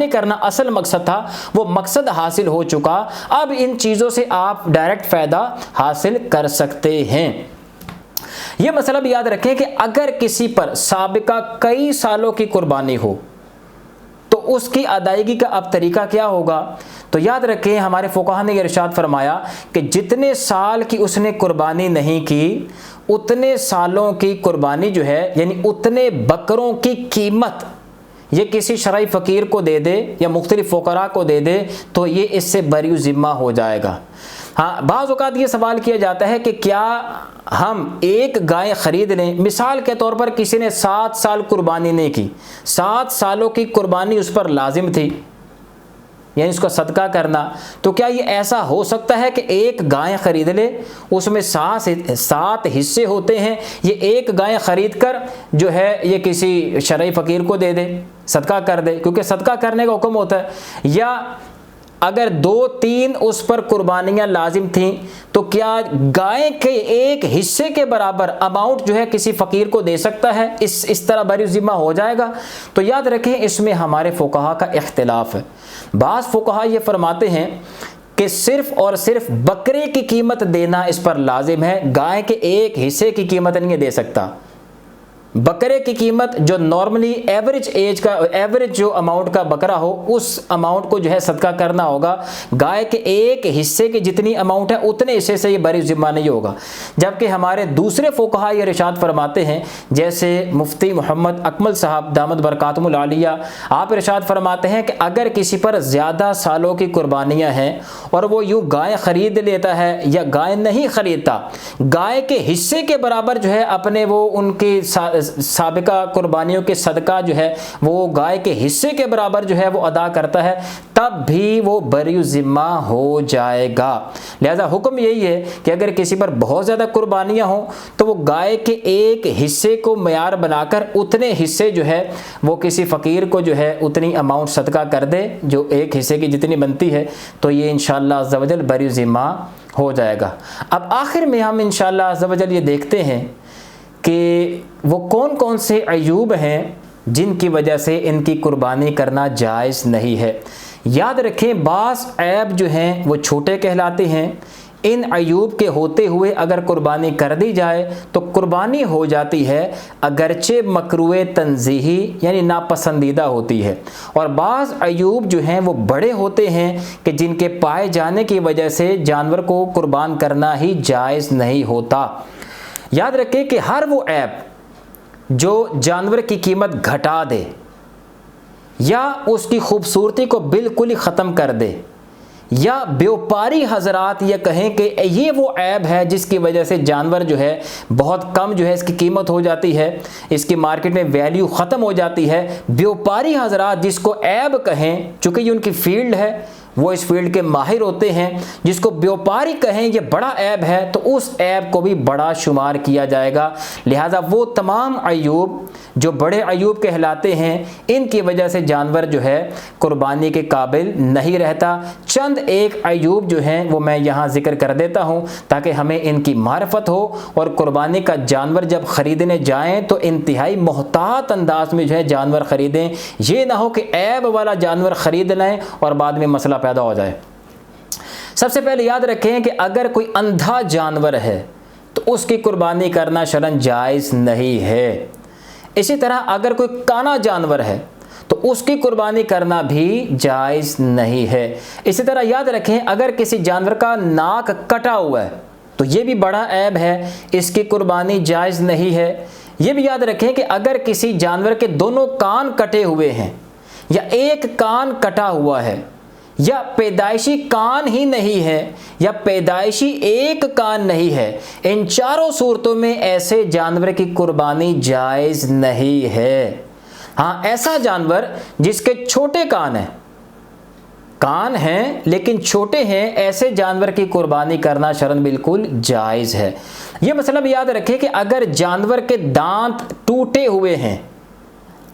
Speaker 1: करना असल मकसद था वो मकसद हासिल हो चुका। अब इन चीज़ों से आप डायरेक्ट फ़ायदा हासिल कर सकते हैं। ये मसला भी याद रखें कि अगर किसी पर साबिका कई सालों की कुर्बानी हो तो उसकी अदायगी का अब तरीका क्या होगा? तो याद रखें, हमारे फुक़हा ने इरशाद फरमाया कि जितने साल की उसने कुर्बानी नहीं की, उतने सालों की कुर्बानी जो है, यानी उतने बकरों की कीमत ये किसी शरई फ़कीर को दे दे या मुख्तलिफ फ़ुक़रा को दे दे तो ये इससे बरी ज़िम्मा हो जाएगा। हाँ, बाज़ औक़ात ये सवाल किया जाता है कि क्या हम एक गाय ख़रीद लें, मिसाल के तौर पर किसी ने 7 साल कुर्बानी नहीं की, 7 सालों की कुर्बानी उस पर लाजिम थी, यानी इसको सदका करना, तो क्या ये ऐसा हो सकता है कि एक गाय ख़रीद ले, उसमें 7 हिस्से होते हैं, ये एक गाय ख़रीद कर जो है ये किसी शरई फ़कीर को दे दे, सदका कर दे, क्योंकि सदका करने का हुक्म होता है। या अगर 2-3 उस पर कुर्बानियाँ लाजिम थीं, तो क्या गाय के एक हिस्से के बराबर अमाउंट जो है किसी फ़कीर को दे सकता है, इस तरह बरी ज़िम्मा हो जाएगा? तो याद रखें, इसमें हमारे फ़ुक़हा का इख्तिलाफ है। बाज़ फ़ुक़हा ये फरमाते हैं कि सिर्फ़ और सिर्फ बकरे की कीमत देना इस पर लाजिम है, गाय के एक हिस्से की कीमत नहीं दे सकता। बकरे की कीमत जो नॉर्मली एवरेज जो अमाउंट का बकरा हो, उस अमाउंट को जो है सदका करना होगा। गाय के एक हिस्से की जितनी अमाउंट है उतने हिस्से से ये बरी ज़िम्मा नहीं होगा। जबकि हमारे दूसरे फ़ुक़हा ये इरशाद फरमाते हैं, जैसे मुफ्ती मोहम्मद अकमल साहब दामद बरकातुहुल आलिया, आप इरशाद फरमाते हैं कि अगर किसी पर ज़्यादा सालों की कुर्बानियाँ हैं और वो यूँ गाय ख़रीद लेता है या गाय नहीं ख़रीदता, गाय के हिस्से के बराबर जो है अपने वो उनकी साबिका कुर्बानियों के सदका जो है वो गाय के हिस्से के बराबर जो है वो अदा करता है, तब भी वो बरी ज़िम्मा हो जाएगा। लिहाजा हुक्म यही है कि अगर किसी पर बहुत ज़्यादा कुर्बानियाँ हों तो वो गाय के एक हिस्से को मयार बनाकर उतने हिस्से जो है वो किसी फ़कीर को जो है उतनी अमाउंट सदका कर दे जो एक हिस्से की जितनी बनती है, तो ये इंशाअल्लाह अज़्ज़ा वजल बरी ज़िम्मा हो जाएगा। अब आखिर में हम इंशाअल्लाह अज़्ज़ा वजल ये देखते हैं कि वो कौन कौन से अयूब हैं जिनकी वजह से इनकी कुर्बानी करना जायज़ नहीं है। याद रखें, बाज़ ऐब जो हैं वो छोटे कहलाते हैं। इन अयूब के होते हुए अगर कुर्बानी कर दी जाए तो कुर्बानी हो जाती है, अगरचे मकरूए तंज़ीही यानी नापसंदीदा होती है। और बाज़ अयूब जो हैं वो बड़े होते हैं कि जिनके पाए जाने की वजह से जानवर को कुर्बान करना ही जायज़ नहीं होता। याद रखें कि हर वो ऐप जो जानवर की कीमत घटा दे या उसकी खूबसूरती को बिल्कुल ही ख़त्म कर दे, या व्यापारी हजरात ये कहें कि ये वो ऐब है जिसकी वजह से जानवर जो है बहुत कम जो है इसकी कीमत हो जाती है, इसकी मार्केट में वैल्यू ख़त्म हो जाती है। व्यापारी हजरात जिसको ऐब कहें, चूँकि ये उनकी फील्ड है, वो इस फील्ड के माहिर होते हैं, जिसको व्यापारी कहें ये बड़ा ऐब है तो उस ऐब को भी बड़ा शुमार किया जाएगा। लिहाजा वो तमाम अयूब जो बड़े अयूब कहलाते हैं, इनकी वजह से जानवर जो है कुर्बानी के काबिल नहीं रहता। चंद एक अयूब जो हैं वो मैं यहाँ जिक्र कर देता हूँ ताकि हमें इनकी मार्फत हो, और कुर्बानी का जानवर जब ख़रीदने जाएँ तो इंतहाई मोहतात अंदाज में जो है जानवर ख़रीदें। ये ना हो कि ऐब वाला जानवर ख़रीद लें और बाद में मसला पैदा हो जाए। सबसे पहले याद रखें कि अगर कोई अंधा जानवर है तो उसकी कुर्बानी करना शरन जायज़ नहीं है। इसी तरह अगर कोई काना जानवर है तो उसकी कुर्बानी करना भी जायज़ नहीं है। इसी तरह याद रखें अगर किसी जानवर का नाक कटा हुआ है तो ये भी बड़ा ऐब है, इसकी कुर्बानी जायज़ नहीं है। ये भी याद रखें कि अगर किसी जानवर के दोनों कान कटे हुए हैं या एक कान कटा हुआ है या पैदाइशी कान ही नहीं है या पैदाइशी एक कान नहीं है, इन चारों सूरतों में ऐसे जानवर की कुर्बानी जायज़ नहीं है। हाँ, ऐसा जानवर जिसके छोटे कान हैं लेकिन छोटे हैं, ऐसे जानवर की कुर्बानी करना शरन बिल्कुल जायज़ है। ये मसला भी याद रखें कि अगर जानवर के दांत टूटे हुए हैं,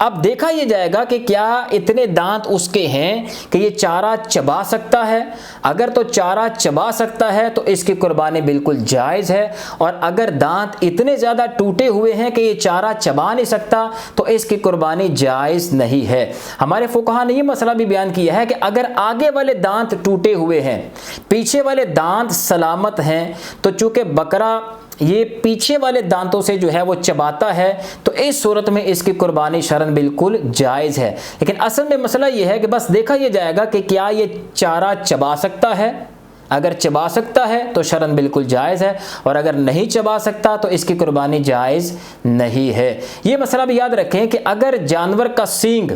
Speaker 1: अब देखा यह जाएगा कि क्या इतने दांत उसके हैं कि ये चारा चबा सकता है। अगर तो चारा चबा सकता है तो इसकी कुर्बानी बिल्कुल जायज़ है, और अगर दांत इतने ज़्यादा टूटे हुए हैं कि ये चारा चबा नहीं सकता तो इसकी कुर्बानी जायज़ नहीं है। हमारे फुकहा ने ये मसला भी बयान किया है कि अगर आगे वाले दांत टूटे हुए हैं, पीछे वाले दांत सलामत हैं, तो चूँकि बकरा ये पीछे वाले दांतों से जो है वो चबाता है, तो इस सूरत में इसकी कुर्बानी शरन बिल्कुल जायज़ है। लेकिन असल में मसला ये है कि बस देखा यह जाएगा कि क्या ये चारा चबा सकता है। अगर चबा सकता है तो शरन बिल्कुल जायज़ है, और अगर नहीं चबा सकता तो इसकी कुर्बानी जायज़ नहीं है। ये मसला भी याद रखें कि अगर जानवर का सींग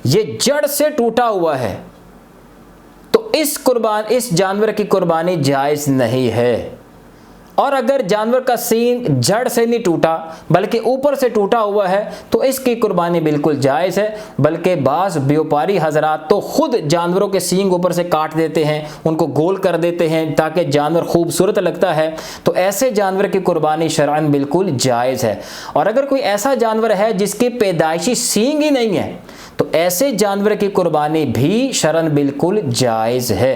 Speaker 1: ये जड़ से टूटा हुआ है तो इस जानवर की कुर्बानी जायज़ नहीं है। और अगर जानवर का सींग जड़ से नहीं टूटा बल्कि ऊपर से टूटा हुआ है तो इसकी कुर्बानी बिल्कुल जायज़ है। बल्कि बाज़ व्यापारी हजरात तो ख़ुद जानवरों के सींग ऊपर से काट देते हैं, उनको गोल कर देते हैं ताकि जानवर खूबसूरत लगता है, तो ऐसे जानवर की कुर्बानी शरअन बिल्कुल जायज़ है। और अगर कोई ऐसा जानवर है जिसकी पैदाइशी सींग ही नहीं है तो ऐसे जानवर की कुर्बानी भी शरअन बिल्कुल जायज़ है।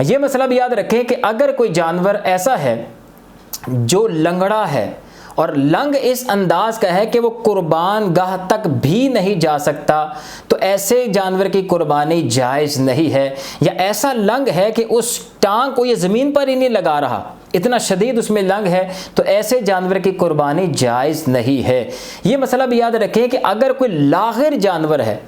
Speaker 1: ये मसला भी याद रखें कि अगर कोई जानवर ऐसा है जो लंगड़ा है और लंग इस अंदाज का है कि वो कुर्बान गाह तक भी नहीं जा सकता, तो ऐसे जानवर की कुर्बानी जायज़ नहीं है। या ऐसा लंग है कि उस टांग को ये ज़मीन पर ही नहीं लगा रहा, इतना शदीद उसमें लंग है, तो ऐसे जानवर की कुर्बानी जायज़ नहीं है। ये मसला भी याद रखें कि अगर कोई लाहिर जानवर है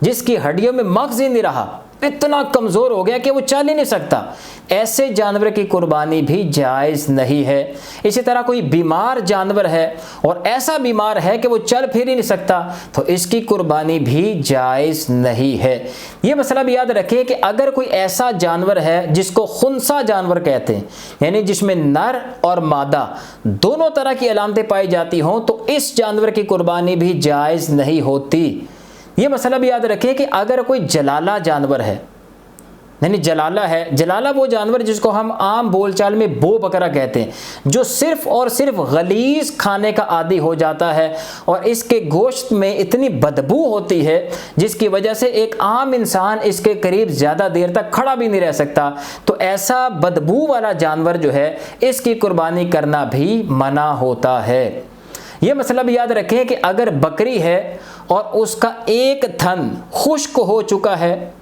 Speaker 1: जिसकी हड्डियों में मग़ज़ ही नहीं रहा, इतना कमज़ोर हो गया कि वो चल ही नहीं सकता, ऐसे जानवर की कुर्बानी भी जायज़ नहीं है। इसी तरह कोई बीमार जानवर है और ऐसा बीमार है कि वो चल फिर ही नहीं सकता, तो इसकी कुर्बानी भी जायज़ नहीं है। ये मसला भी याद रखें कि अगर कोई ऐसा जानवर है जिसको खुनसा जानवर कहते हैं, यानी जिसमें नर और मादा दोनों तरह की अलामतें पाई जाती हों, तो इस जानवर की कुर्बानी भी जायज़ नहीं होती। ये मसला भी याद रखें कि अगर कोई जलाला जानवर है, यानी जलाला है, जलाला वो जानवर जिसको हम आम बोलचाल में बो बकरा कहते हैं, जो सिर्फ़ और सिर्फ गलीज़ खाने का आदी हो जाता है और इसके गोश्त में इतनी बदबू होती है जिसकी वजह से एक आम इंसान इसके करीब ज़्यादा देर तक खड़ा भी नहीं रह सकता, तो ऐसा बदबू वाला जानवर जो है इसकी कुर्बानी करना भी मना होता है। ये मसला भी याद रखें कि अगर बकरी है और उसका एक थन खुश्क हो चुका है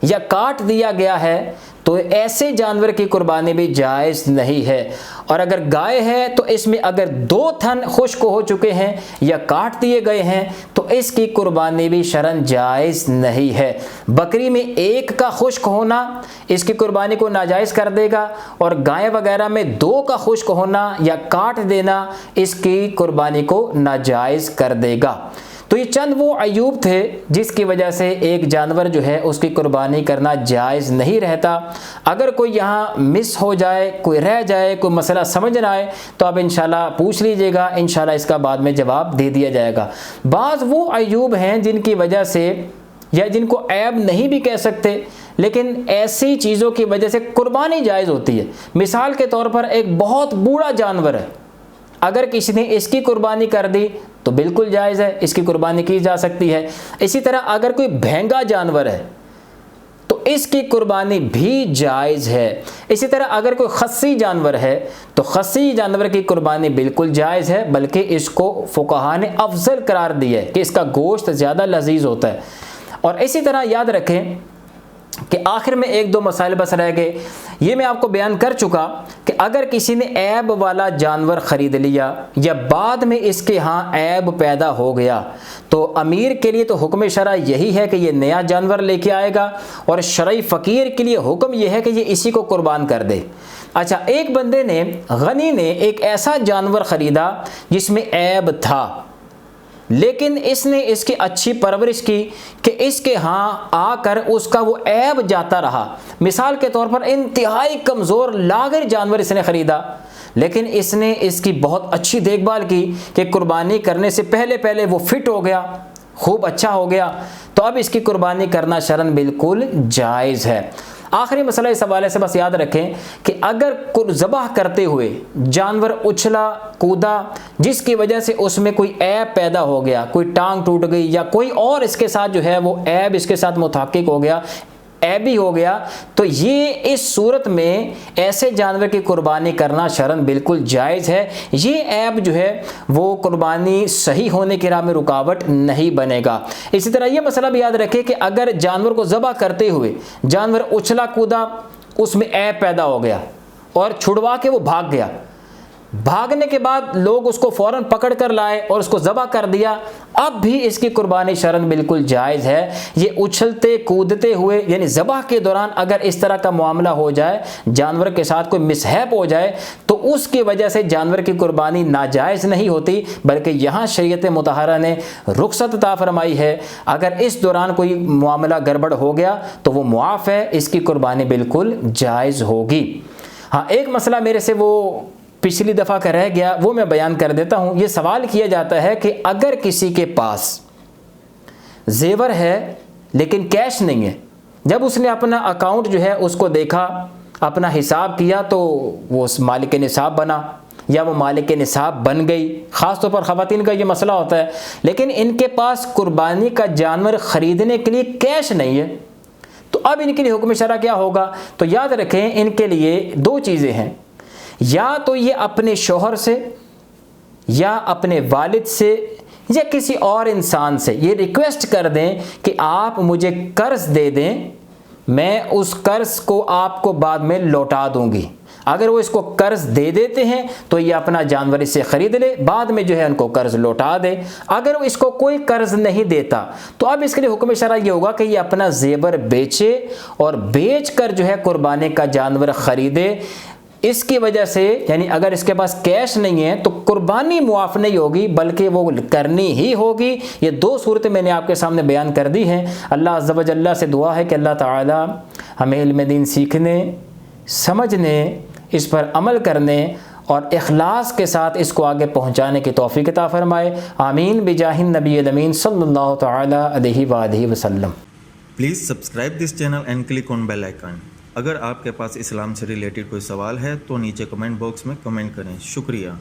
Speaker 1: या काट दिया गया है तो ऐसे जानवर की कुर्बानी भी जायज़ नहीं है। और अगर गाय है तो इसमें अगर 2 थन खुश्क हो चुके हैं या काट दिए गए हैं तो इसकी कुर्बानी भी शरन जायज़ नहीं है। बकरी में 1 का खुश्क होना इसकी कुर्बानी को नाजायज़ कर देगा, और गाय वगैरह में 2 का खुश्क होना या काट देना इसकी कुर्बानी को नाजायज़ कर देगा। तो ये चंद वो अयूब थे जिसकी वजह से एक जानवर जो है उसकी कुर्बानी करना जायज़ नहीं रहता। अगर कोई यहाँ मिस हो जाए, कोई रह जाए, कोई मसला समझ ना आए तो आप इंशाल्लाह पूछ लीजिएगा, इंशाल्लाह इसका बाद में जवाब दे दिया जाएगा। बाज़ वो अयूब हैं जिनकी वजह से, या जिनको ऐब नहीं भी कह सकते, लेकिन ऐसी चीज़ों की वजह से कुर्बानी जायज़ होती है। मिसाल के तौर पर एक बहुत बूढ़ा जानवर है, अगर किसी ने इसकी कुर्बानी कर दी तो बिल्कुल जायज़ है, इसकी कुर्बानी की जा सकती है। इसी तरह अगर कोई भैंगा जानवर है तो इसकी कुर्बानी भी जायज़ है। इसी तरह अगर कोई खस्सी जानवर है तो खस्सी जानवर की कुर्बानी बिल्कुल जायज़ है, बल्कि इसको फुक़हा ने अफजल करार दिया है कि इसका गोश्त ज़्यादा लजीज होता है। और इसी तरह याद रखें कि आखिर में एक दो मसाइल बस रह गए। ये मैं आपको बयान कर चुका कि अगर किसी ने ऐब वाला जानवर ख़रीद लिया या बाद में इसके यहाँ ऐब पैदा हो गया तो अमीर के लिए तो हुक्म शरा यही है कि ये नया जानवर लेके आएगा, और शरई फ़कीर के लिए हुक्म यह है कि ये इसी को कुर्बान कर दे। अच्छा, एक बंदे ने, गनी ने, एक ऐसा जानवर ख़रीदा जिसमें ऐब था, लेकिन इसने इसकी अच्छी परवरिश की कि इसके यहाँ आकर उसका वो ऐब जाता रहा। मिसाल के तौर पर इंतहाई कमज़ोर लागर जानवर इसने ख़रीदा, लेकिन इसने इसकी बहुत अच्छी देखभाल की कि कुर्बानी करने से पहले पहले वो फिट हो गया, खूब अच्छा हो गया, तो अब इसकी कुर्बानी करना शरन बिल्कुल जायज़ है। आखिरी मसला इस हवाले से बस याद रखें कि अगर ज़बह करते हुए जानवर उछला कूदा जिसकी वजह से उसमें कोई ऐब पैदा हो गया, कोई टांग टूट गई या कोई और इसके साथ जो है वो ऐब इसके साथ मुताक़िक़ हो गया, ऐबी हो गया, तो ये इस सूरत में ऐसे जानवर की कुर्बानी करना शरन बिल्कुल जायज़ है। ये ऐब जो है वो कुर्बानी सही होने की राह में रुकावट नहीं बनेगा। इसी तरह ये मसला भी याद रखें कि अगर जानवर को ज़बह करते हुए जानवर उछला कूदा, उसमें ऐब पैदा हो गया और छुड़वा के वो भाग गया, भागने के बाद लोग उसको फ़ौरन पकड़ कर लाए और उसको ज़बह कर दिया, अब भी इसकी कुर्बानी शरन बिल्कुल जायज़ है। ये उछलते कूदते हुए यानी ज़बह के दौरान अगर इस तरह का मामला हो जाए, जानवर के साथ कोई मिसहैप हो जाए, तो उसकी वजह से जानवर की कुर्बानी नाजायज़ नहीं होती, बल्कि यहाँ शरीयत मुतहरा ने रुख्सत अता फरमाई है। अगर इस दौरान कोई मामला गड़बड़ हो गया तो वो मुआफ़ है, इसकी कुर्बानी बिल्कुल जायज़ होगी। हाँ, एक मसला मेरे से वो पिछली दफ़ा का रह गया, वो मैं बयान कर देता हूँ। ये सवाल किया जाता है कि अगर किसी के पास जेवर है लेकिन कैश नहीं है, जब उसने अपना अकाउंट जो है उसको देखा, अपना हिसाब किया, तो वो मालिक निसाब बना या वो मालिक निसाब बन गई। ख़ास तौर पर ख़वातीन का ये मसला होता है, लेकिन इनके पास कुर्बानी का जानवर ख़रीदने के लिए कैश नहीं है, तो अब इनके लिए हुक्म शरा क्या होगा? तो याद रखें, इनके लिए दो चीज़ें हैं, या तो ये अपने शोहर से या अपने वालिद से या किसी और इंसान से ये रिक्वेस्ट कर दें कि आप मुझे कर्ज़ दे दें, मैं उस कर्ज़ को आपको बाद में लौटा दूंगी। अगर वो इसको कर्ज़ दे देते हैं तो ये अपना जानवर इससे ख़रीद ले, बाद में जो है उनको कर्ज़ लौटा दे। अगर वो इसको कोई कर्ज़ नहीं देता तो अब इसके लिए हुक्म शरअ ये होगा कि ये अपना ज़ेवर बेचे और बेच कर जो है कुर्बानी का जानवर ख़रीदे। इसकी वजह से यानी अगर इसके पास कैश नहीं है तो कुर्बानी मुआफ़ नहीं होगी, बल्कि वो करनी ही होगी। ये दो सूरतें मैंने आपके सामने बयान कर दी हैं। अल्लाह अज़्ज़ व जल्ला से दुआ है कि अल्लाह ताला हमें इल्म दीन सीखने, समझने, इस पर अमल करने और इखलास के साथ इसको आगे पहुँचाने की तौफ़ीक़ अता फ़रमाए। आमीन बिजाहिन नबी अमीन सल्लल्लाहु तआला अलैहि वसल्लम।
Speaker 2: Please subscribe this channel and click on bell icon. अगर आपके पास इस्लाम से रिलेटेड कोई सवाल है तो नीचे कमेंट बॉक्स में कमेंट करें। शुक्रिया।